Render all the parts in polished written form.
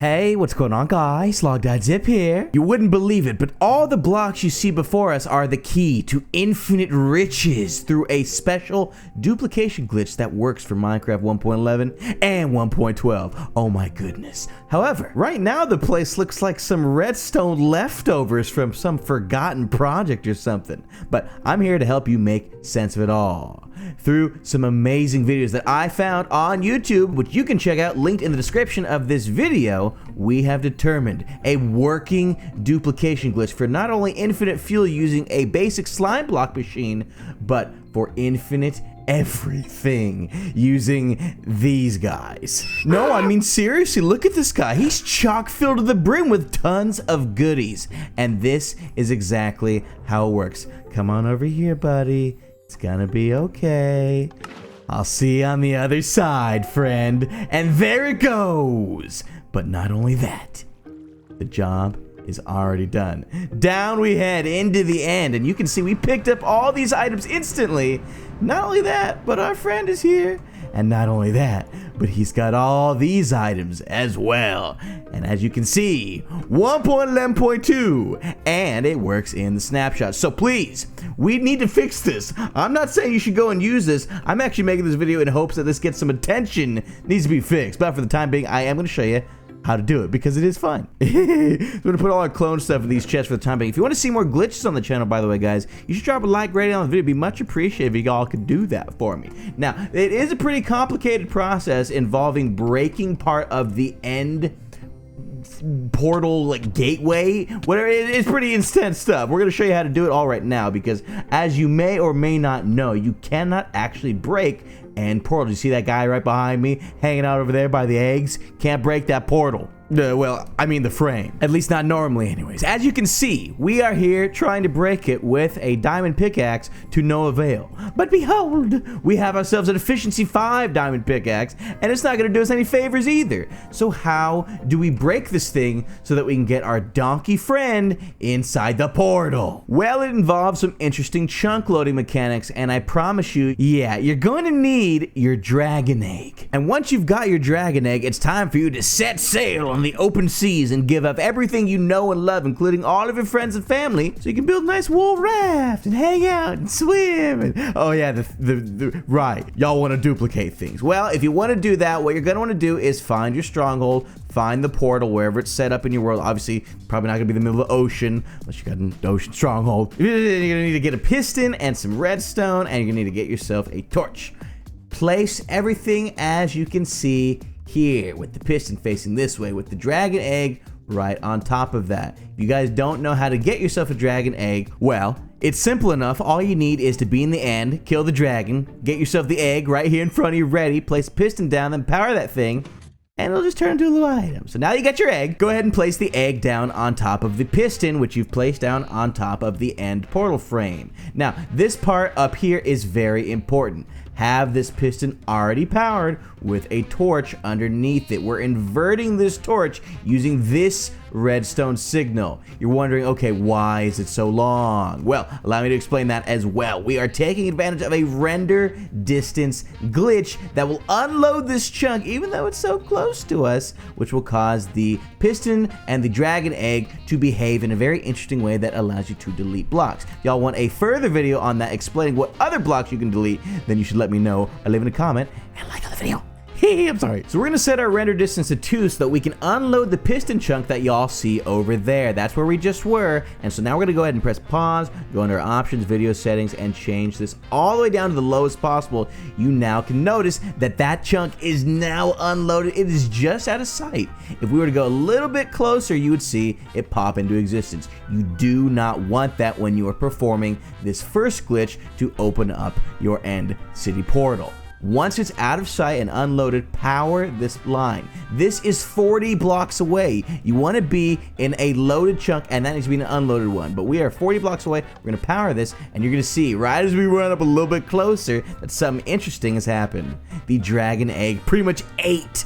Hey, what's going on, guys? Logdotzip here. You wouldn't believe it, but all the blocks you see before us are the key to infinite riches through a special duplication glitch that works for Minecraft 1.11 and 1.12. Oh my goodness. However, right now the place looks like some redstone leftovers from some forgotten project or something. But I'm here to help you make sense of it all through some amazing videos that I found on YouTube, which you can check out linked in the description of this video. We have determined a working duplication glitch for not only infinite fuel using a basic slime block machine, but for infinite everything using these guys. No, I mean seriously, look at this guy. He's chock filled to the brim with tons of goodies. And this is exactly how it works. Come on over here, buddy. It's gonna be okay. I'll see you on the other side, friend. And there it goes. But not only that, the job is already done. Down we head into the end, and you can see we picked up all these items instantly. Not only that, but our friend is here. And not only that, but he's got all these items as well. And as you can see, 1.11.2, and it works in the snapshot. So please, we need to fix this. I'm not saying you should go and use this. I'm actually making this video in hopes that this gets some attention. It needs to be fixed. But for the time being, I am going to show you how to do it because it is fun. We're gonna put all our clone stuff in these chests for the time being. If you want to see more glitches on the channel, by the way, guys, you should drop a like rating on the video. It'd be much appreciated if y'all could do that for me. Now, it is a pretty complicated process involving breaking part of the end portal, like gateway, whatever. It's pretty intense stuff. We're gonna show you how to do it all right now because, as you may or may not know, you cannot actually break end portals. You see that guy right behind me hanging out over there by the eggs? Can't break that portal. Well, I mean the frame. At least not normally anyways. As you can see, we are here trying to break it with a diamond pickaxe to no avail. But behold, we have ourselves an efficiency 5 diamond pickaxe, and it's not going to do us any favors either. So how do we break this thing so that we can get our donkey friend inside the portal? Well, it involves some interesting chunk loading mechanics, and I promise you, yeah, you're going to need your dragon egg. And once you've got your dragon egg, it's time for you to set sail on the open seas and give up everything you know and love, including all of your friends and family, so you can build a nice wool raft and hang out and swim. And oh yeah, right, y'all want to duplicate things. Well, if you want to do that, what you're going to want to do is find your stronghold, find the portal wherever it's set up in your world. Obviously, probably not going to be the middle of the ocean unless you got an ocean stronghold. You're going to need to get a piston and some redstone, and you're going to need to get yourself a torch. Place everything as you can see here, with the piston facing this way, with the dragon egg right on top of that. If you guys don't know how to get yourself a dragon egg, well, it's simple enough. All you need is to be in the end, kill the dragon, get yourself the egg right here in front of you ready, place the piston down, then power that thing, and it'll just turn into a little item. So now you got your egg. Go ahead and place the egg down on top of the piston, which you've placed down on top of the end portal frame. Now, this part up here is very important. Have this piston already powered with a torch underneath it. We're inverting this torch using this redstone signal. You're wondering, okay, why is it so long? Well, allow me to explain that as well. We are taking advantage of a render distance glitch that will unload this chunk even though it's so close to us, which will cause the piston and the dragon egg to behave in a very interesting way that allows you to delete blocks. If y'all want a further video on that explaining what other blocks you can delete, then you should let me know or leave in a comment and like on the video. I'm sorry. So we're going to set our render distance to 2 so that we can unload the piston chunk that y'all see over there. That's where we just were. And so now we're going to go ahead and press pause, go under options, video settings, and change this all the way down to the lowest possible. You now can notice that that chunk is now unloaded. It is just out of sight. If we were to go a little bit closer, you would see it pop into existence. You do not want that when you are performing this first glitch to open up your end city portal. Once it's out of sight and unloaded, power this line. This is 40 blocks away. You want to be in a loaded chunk, and that needs to be an unloaded one. But we are 40 blocks away. We're going to power this, and you're going to see, right as we run up a little bit closer, that something interesting has happened. The dragon egg pretty much ate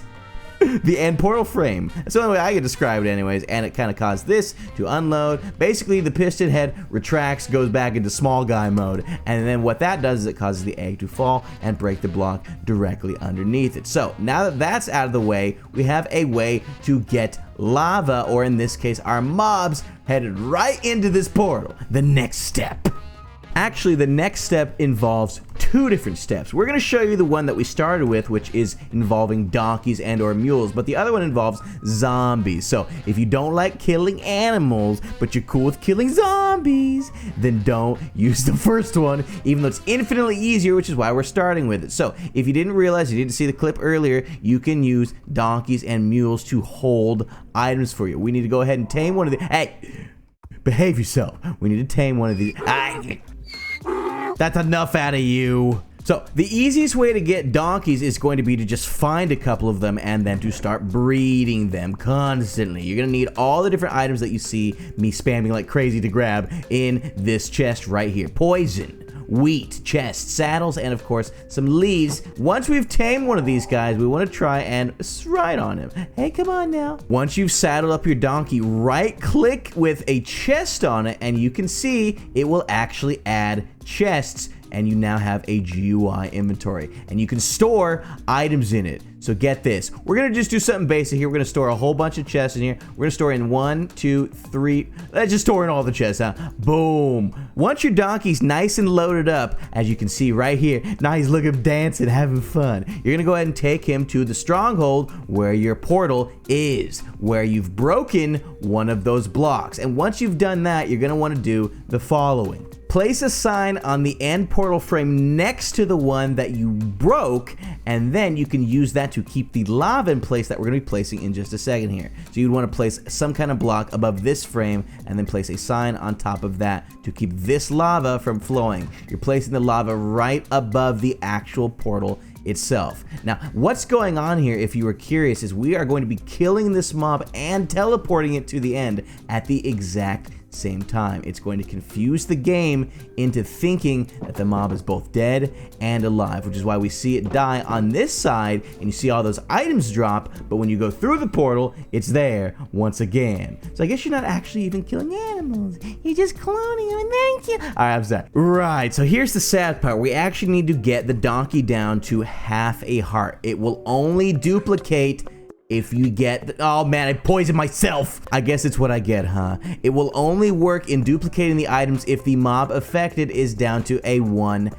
the end portal frame. That's the only way I can describe it anyways, and it kind of caused this to unload. Basically, the piston head retracts, goes back into small guy mode, and then what that does is it causes the egg to fall and break the block directly underneath it. So now that that's out of the way, we have a way to get lava, or in this case, our mobs, headed right into this portal. The next step. Actually, the next step involves two different steps. We're going to show you the one that we started with, which is involving donkeys and or mules, but the other one involves zombies. So if you don't like killing animals, but you're cool with killing zombies, then don't use the first one, even though it's infinitely easier, which is why we're starting with it. So if you didn't realize, you didn't see the clip earlier, you can use donkeys and mules to hold items for you. We need to go ahead and tame one of the... Hey, behave yourself. We need to tame one of these... That's enough out of you. So the easiest way to get donkeys is going to be to just find a couple of them and then to start breeding them constantly. You're gonna need all the different items that you see me spamming like crazy to grab in this chest right here. Poison, wheat, chest, saddles, and of course some leaves. Once we've tamed one of these guys, we want to try and ride on him. Hey, come on now. Once you've saddled up your donkey, right click with a chest on it and you can see it will actually add chests, and you now have a GUI inventory and you can store items in it. So get this, we're gonna just do something basic here. We're gonna store a whole bunch of chests in here. We're gonna store in 1, 2, 3, let's just store in all the chests, huh? Boom. Once your donkey's nice and loaded up, as you can see right here, now he's looking, dancing, having fun. You're gonna go ahead and take him to the stronghold where your portal is, where you've broken one of those blocks. And once you've done that, you're gonna wanna do the following. Place a sign on the end portal frame next to the one that you broke, and then you can use that to keep the lava in place that we're going to be placing in just a second here. So you'd want to place some kind of block above this frame and then place a sign on top of that to keep this lava from flowing. You're placing the lava right above the actual portal itself. Now, what's going on here, if you were curious, is we are going to be killing this mob and teleporting it to the end at the exact same time. It's going to confuse the game into thinking that the mob is both dead and alive, which is why we see it die on this side and you see all those items drop, but when you go through the portal, it's there once again. So I guess you're not actually even killing animals. You're just cloning them, thank you. All right, I'm sorry. Right, so here's the sad part. We actually need to get the donkey down to half a heart. It will only duplicate if you get, oh man, I poisoned myself. I guess it's what I get, huh? It will only work in duplicating the items if the mob affected is down to a 1/2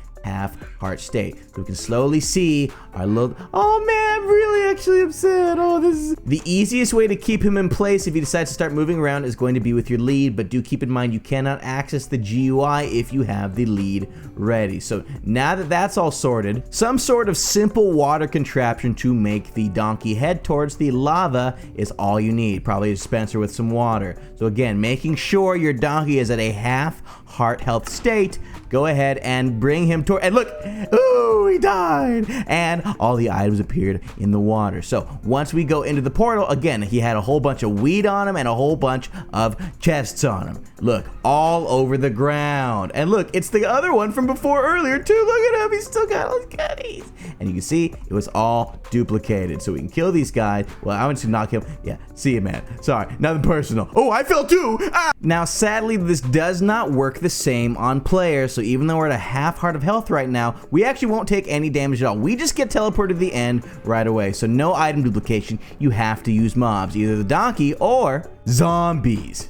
heart state. So we can slowly see our little, oh man, I'm really actually upset. Oh, this is the easiest way to keep him in place if you decide to start moving around is going to be with your lead, but do keep in mind you cannot access the GUI if you have the lead ready. So now that that's all sorted, some sort of simple water contraption to make the donkey head towards the lava is all you need. Probably a dispenser with some water. So again, making sure your donkey is at a 1/2 heart health state, go ahead and bring him toward, and look, ooh, he died, and all the items appeared in the water. So once we go into the portal, again, he had a whole bunch of weed on him and a whole bunch of chests on him. Look, all over the ground. And look, it's the other one from before earlier too. Look at him, he's still got all his goodies. And you can see it was all duplicated. So we can kill these guys. Well, I'm just gonna knock him. Yeah, see you, man. Sorry, nothing personal. Oh, I fell too. Ah! Now, sadly, this does not work the same on players. So even though we're at a 1/2 heart of health right now, we actually won't take any damage at all. We just get teleported to the end right away. So no item duplication. You have to use mobs, either the donkey or zombies.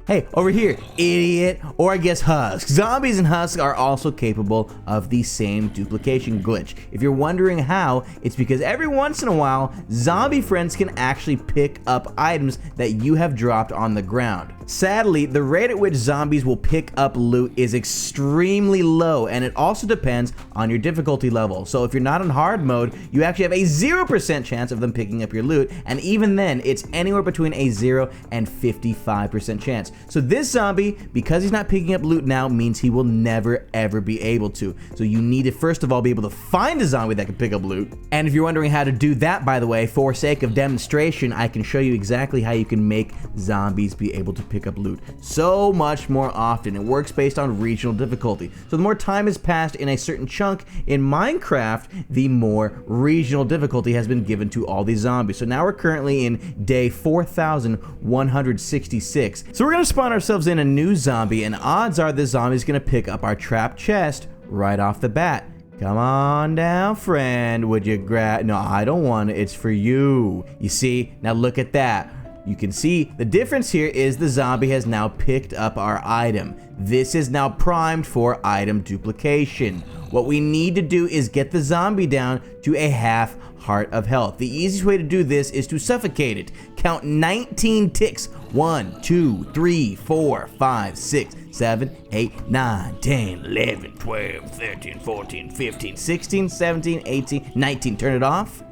Hey, over here, idiot, or I guess Husks. Zombies and Husks are also capable of the same duplication glitch. If you're wondering how, it's because every once in a while, zombie friends can actually pick up items that you have dropped on the ground. Sadly, the rate at which zombies will pick up loot is extremely low, and it also depends on your difficulty level. So if you're not in hard mode, you actually have a 0% chance of them picking up your loot, and even then, it's anywhere between a 0 and 55% chance. So this zombie, because he's not picking up loot now, means he will never ever be able to. So you need to first of all be able to find a zombie that can pick up loot. And if you're wondering how to do that, by the way, for sake of demonstration, I can show you exactly how you can make zombies be able to pick up loot so much more often. It works based on regional difficulty. So the more time has passed in a certain chunk in Minecraft, the more regional difficulty has been given to all these zombies. So now we're currently in day 4166. So we're gonna spawn ourselves in a new zombie, and odds are this zombie is gonna pick up our trap chest right off the bat. Come on down, friend. Would you grab? No, I don't want it. It's for you. You see? Now look at that. You can see the difference here is the zombie has now picked up our item. This is now primed for item duplication. What we need to do is get the zombie down to a half heart of health. The easiest way to do this is to suffocate it. Count 19 ticks. 1, 2, 3, 4, 5, 6, 7, 8, 9, 10, 11, 12, 13, 14, 15, 16, 17, 18, 19. Turn it off.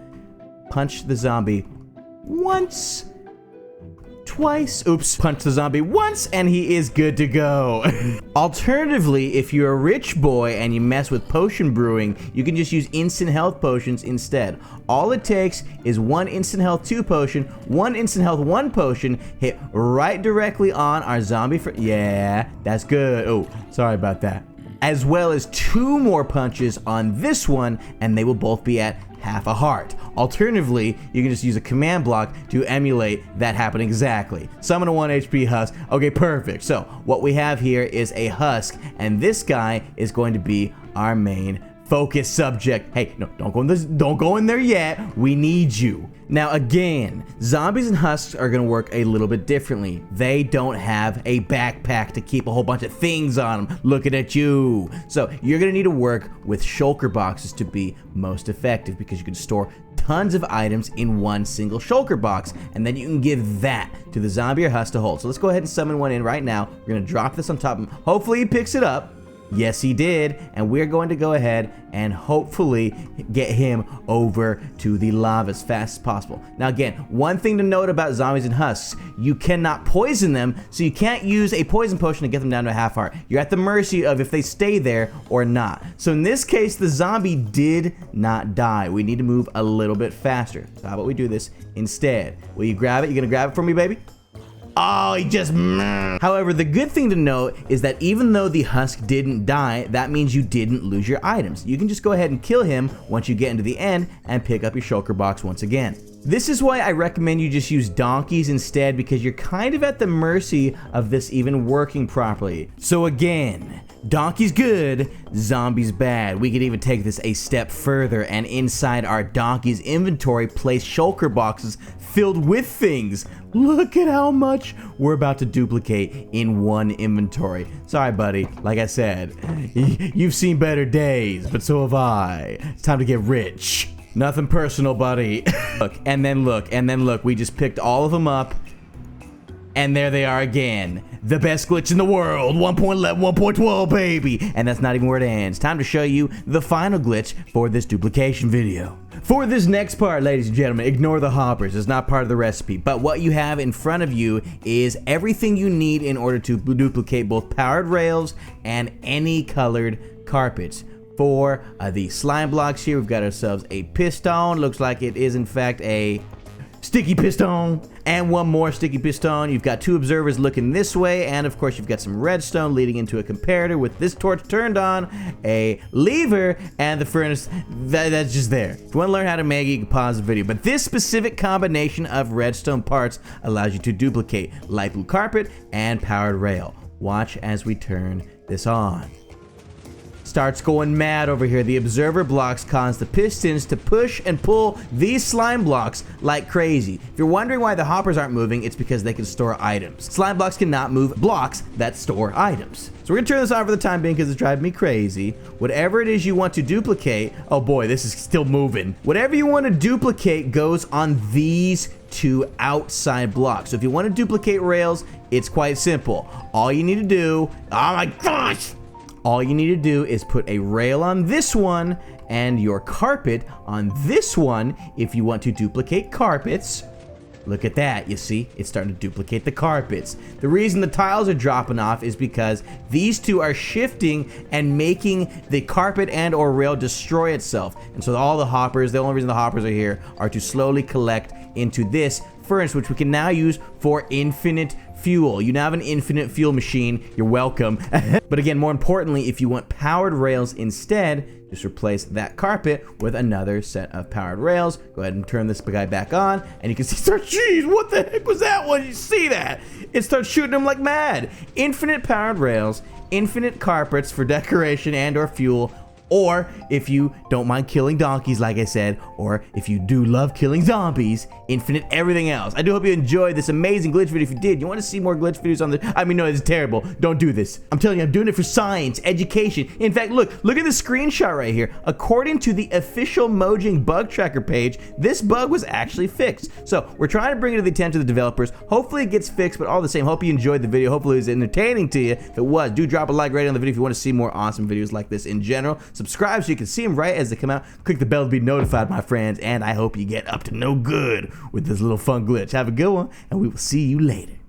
Punch the zombie once. Twice. Oops. Punch the zombie once and he is good to go. Alternatively, if you're a rich boy and you mess with potion brewing, you can just use instant health potions instead. All it takes is 1 instant health 2 potion, 1 instant health 1 potion, hit right directly on our zombie yeah, that's good. Oh, sorry about that. As well as 2 more punches on this one, and they will both be at half a heart. Alternatively, you can just use a command block to emulate that happen exactly. Summon a 1 HP Husk. Okay, perfect. So what we have here is a Husk, and this guy is going to be our main focus subject. Hey, no, don't go in there yet. We need you. Now again, zombies and husks are gonna work a little bit differently. They don't have a backpack to keep a whole bunch of things on them. Looking at you. So you're gonna need to work with shulker boxes to be most effective, because you can store tons of items in one single shulker box, and then you can give that to the zombie or husk to hold. So let's go ahead and summon one in right now. We're gonna drop this on top of him. Hopefully he picks it up. Yes, he did, and we're going to go ahead and hopefully get him over to the lava as fast as possible. Now again, one thing to note about zombies and husks, you cannot poison them, so you can't use a poison potion to get them down to a half heart. You're at the mercy of if they stay there or not. So in this case, the zombie did not die. We need to move a little bit faster. So how about we do this instead? Will you grab it? You gonna grab it for me, baby? Oh, he just... However, the good thing to note is that even though the husk didn't die, that means you didn't lose your items. You can just go ahead and kill him once you get into the end and pick up your shulker box once again. This is why I recommend you just use donkeys instead, because you're kind of at the mercy of this even working properly. So again, donkeys good, zombies bad. We could even take this a step further and inside our donkey's inventory place shulker boxes filled with things. Look at how much we're about to duplicate in one inventory. Sorry, buddy. Like I said, you've seen better days, but so have I. It's time to get rich. Nothing personal, buddy. Look, and then look, and then look. We just picked all of them up. And there they are again. The best glitch in the world. 1.11, 1.12, baby. And that's not even where it ends. Time to show you the final glitch for this duplication video. For this next part, ladies and gentlemen, ignore the hoppers. It's not part of the recipe. But what you have in front of you is everything you need in order to duplicate both powered rails and any colored carpets. For the slime blocks here, we've got ourselves a piston. Looks like it is in fact a sticky piston, and one more sticky piston. You've got 2 observers looking this way, and of course you've got some redstone leading into a comparator with this torch turned on, a lever, and the furnace that's just there. If you want to learn how to make it, you can pause the video. But this specific combination of redstone parts allows you to duplicate light blue carpet and powered rail. Watch as we turn this on. Starts going mad over here. The observer blocks cause the pistons to push and pull these slime blocks like crazy. If you're wondering why the hoppers aren't moving, it's because they can store items. Slime blocks cannot move blocks that store items. So we're gonna turn this on for the time being because it's driving me crazy. Whatever it is you want to duplicate, oh boy, this is still moving. Whatever you want to duplicate goes on these 2 outside blocks. So if you want to duplicate rails, it's quite simple. All you need to do, oh my gosh! All you need to do is put a rail on this one and your carpet on this one if you want to duplicate carpets. Look at that, you see? It's starting to duplicate the carpets. The reason the tiles are dropping off is because these 2 are shifting and making the carpet and or rail destroy itself. And so all the hoppers, the only reason the hoppers are here are to slowly collect into this furnace, which we can now use for infinite fuel. You now have an infinite fuel machine. You're welcome. But again, more importantly, if you want powered rails instead, just replace that carpet with another set of powered rails. Go ahead and turn this guy back on, and you can see, jeez, what the heck was that one? You see that? It starts shooting them like mad. Infinite powered rails, infinite carpets for decoration and or fuel, or if you don't mind killing donkeys, like I said, or if you do love killing zombies, infinite everything else. I do hope you enjoyed this amazing glitch video. If you did, you want to see more glitch videos on this? I mean, no, it's terrible. Don't do this. I'm telling you, I'm doing it for science, education. In fact, look at the screenshot right here. According to the official Mojang bug tracker page, this bug was actually fixed. So we're trying to bring it to the attention of the developers. Hopefully it gets fixed, but all the same, hope you enjoyed the video. Hopefully it was entertaining to you. If it was, do drop a like right on the video if you want to see more awesome videos like this in general. Subscribe so you can see them right as they come out. Click the bell to be notified, my friends, and I hope you get up to no good with this little fun glitch. Have a good one, and we will see you later.